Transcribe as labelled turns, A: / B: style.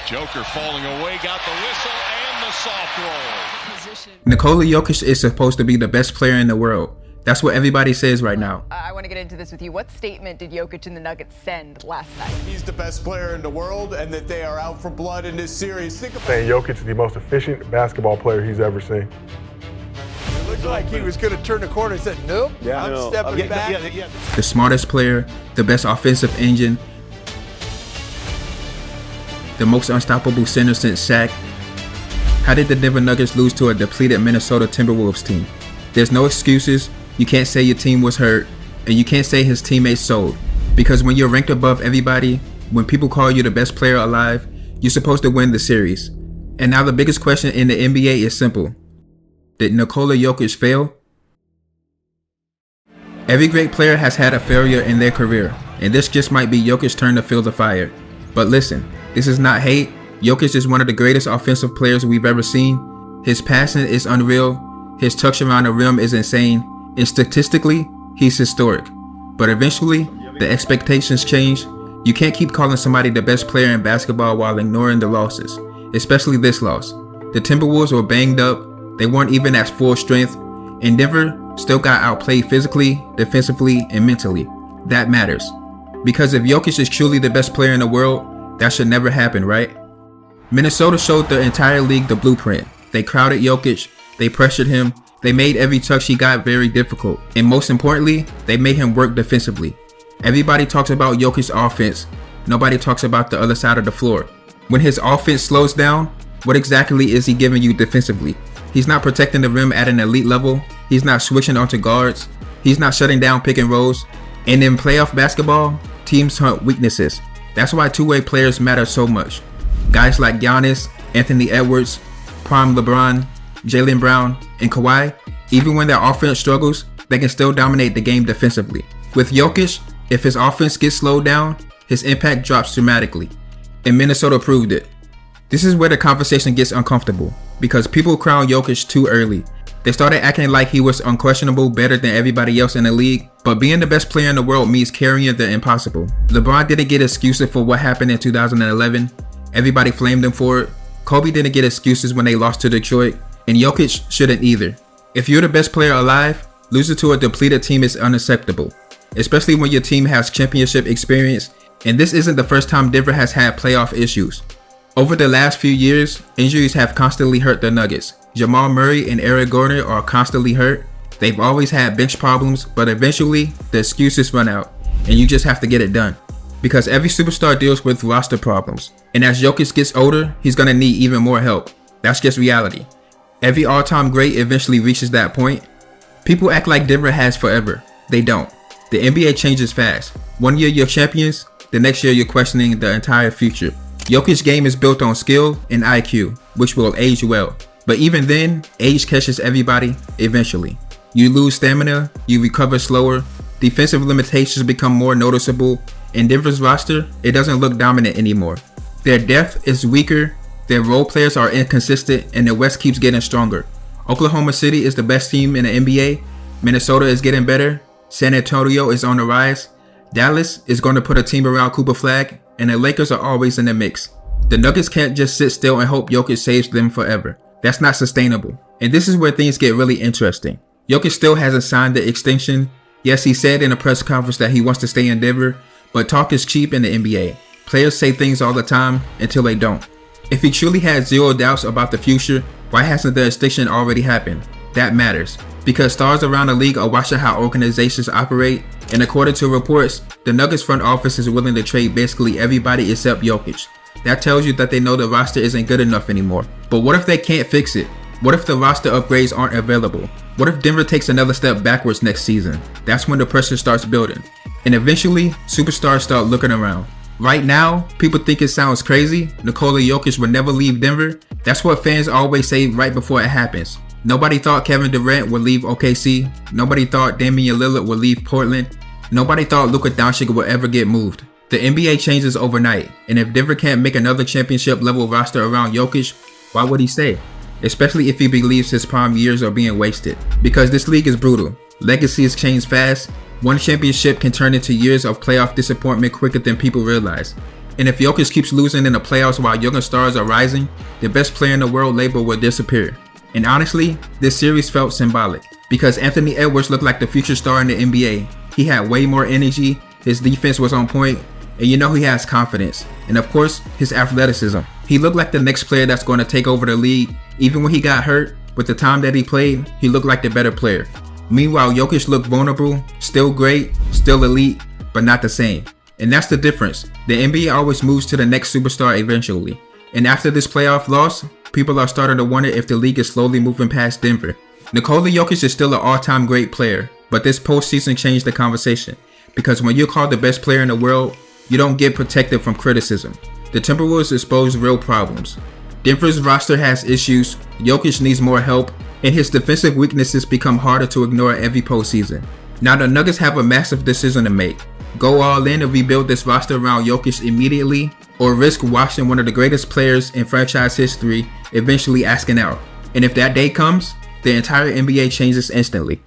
A: Joker falling away, got the whistle and the soft roll.
B: Nikola Jokić is supposed to be the best player in the world. That's what everybody says right now.
C: I want to get into this with you. What statement did Jokic and the Nuggets send last night?
D: He's the best player in the world and that they are out for blood in this series. Think about
E: saying Jokic is the most efficient basketball player he's ever seen.
D: It looked like he was going to turn the corner and said, nope, I'm stepping back.
B: The smartest player, the best offensive engine, the most unstoppable center since Shaq. How did the Denver Nuggets lose to a depleted Minnesota Timberwolves team? There's no excuses. You can't say your team was hurt, and you can't say his teammates sold. Because when you're ranked above everybody, when people call you the best player alive, you're supposed to win the series. And now the biggest question in the NBA is simple. Did Nikola Jokić fail? Every great player has had a failure in their career, and this just might be Jokic's turn to feel the fire. But listen, this is not hate. Jokic is one of the greatest offensive players we've ever seen. His passing is unreal. His touch around the rim is insane. And statistically, he's historic. But eventually, the expectations change. You can't keep calling somebody the best player in basketball while ignoring the losses, especially this loss. The Timberwolves were banged up. They weren't even at full strength. And Denver still got outplayed physically, defensively, and mentally. That matters. Because if Jokic is truly the best player in the world, that should never happen, right? Minnesota showed the entire league the blueprint. They crowded Jokic. They pressured him. They made every touch he got very difficult. And most importantly, they made him work defensively. Everybody talks about Jokic's offense. Nobody talks about the other side of the floor. When his offense slows down, what exactly is he giving you defensively? He's not protecting the rim at an elite level. He's not switching onto guards. He's not shutting down pick and rolls. And in playoff basketball, teams hunt weaknesses. That's why two-way players matter so much. Guys like Giannis, Anthony Edwards, Prime LeBron, Jaylen Brown, and Kawhi, even when their offense struggles, they can still dominate the game defensively. With Jokic, if his offense gets slowed down, his impact drops dramatically. And Minnesota proved it. This is where the conversation gets uncomfortable, because people crown Jokic too early. They started acting like he was unquestionable better than everybody else in the league, but being the best player in the world means carrying the impossible. LeBron didn't get excuses for what happened in 2011. Everybody flamed him for it. Kobe didn't get excuses when they lost to Detroit. And Jokic shouldn't either. If you're the best player alive, losing to a depleted team is unacceptable, especially when your team has championship experience, and this isn't the first time Denver has had playoff issues. Over the last few years, injuries have constantly hurt the Nuggets. Jamal Murray and Eric Gordon are constantly hurt. They've always had bench problems, but eventually the excuses run out, and you just have to get it done. Because every superstar deals with roster problems, and as Jokic gets older, he's gonna need even more help. That's just reality. Every all-time great eventually reaches that point. People act like Denver has forever. They don't. The NBA changes fast. One year you're champions, the next year you're questioning the entire future. Jokic's game is built on skill and IQ, which will age well. But even then, age catches everybody eventually. You lose stamina, you recover slower, defensive limitations become more noticeable, and Denver's roster, it doesn't look dominant anymore. Their depth is weaker. Their role players are inconsistent, and the West keeps getting stronger. Oklahoma City is the best team in the NBA. Minnesota is getting better. San Antonio is on the rise. Dallas is going to put a team around Cooper Flag, and the Lakers are always in the mix. The Nuggets can't just sit still and hope Jokic saves them forever. That's not sustainable. And this is where things get really interesting. Jokic still hasn't signed the extension. Yes, he said in a press conference that he wants to stay in Denver, but talk is cheap in the NBA. Players say things all the time until they don't. If he truly had zero doubts about the future, why hasn't the extension already happened? That matters, because stars around the league are watching how organizations operate, and according to reports, the Nuggets front office is willing to trade basically everybody except Jokic. That tells you that they know the roster isn't good enough anymore. But what if they can't fix it? What if the roster upgrades aren't available? What if Denver takes another step backwards next season? That's when the pressure starts building. And eventually, superstars start looking around. Right now, people think it sounds crazy. Nikola Jokic would never leave Denver. That's what fans always say right before it happens. Nobody thought Kevin Durant would leave OKC. Nobody thought Damian Lillard would leave Portland. Nobody thought Luka Doncic would ever get moved. The NBA changes overnight, and if Denver can't make another championship level roster around Jokic, why would he stay? Especially if he believes his prime years are being wasted. Because this league is brutal. Legacies change fast. One championship can turn into years of playoff disappointment quicker than people realize. And if Jokic keeps losing in the playoffs while younger stars are rising, the best player in the world label will disappear. And honestly, this series felt symbolic because Anthony Edwards looked like the future star in the NBA. He had way more energy, his defense was on point, and you know he has confidence. And of course, his athleticism. He looked like the next player that's going to take over the league. Even when he got hurt, with the time that he played, he looked like the better player. Meanwhile, Jokic looked vulnerable, still great, still elite, but not the same. And that's the difference. The NBA always moves to the next superstar eventually. And after this playoff loss, people are starting to wonder if the league is slowly moving past Denver. Nikola Jokic is still an all-time great player, but this postseason changed the conversation. Because when you're called the best player in the world, you don't get protected from criticism. The Timberwolves expose real problems. Denver's roster has issues, Jokic needs more help, and his defensive weaknesses become harder to ignore every postseason. Now the Nuggets have a massive decision to make. Go all in and rebuild this roster around Jokic immediately, or risk watching one of the greatest players in franchise history eventually asking out. And if that day comes, the entire NBA changes instantly.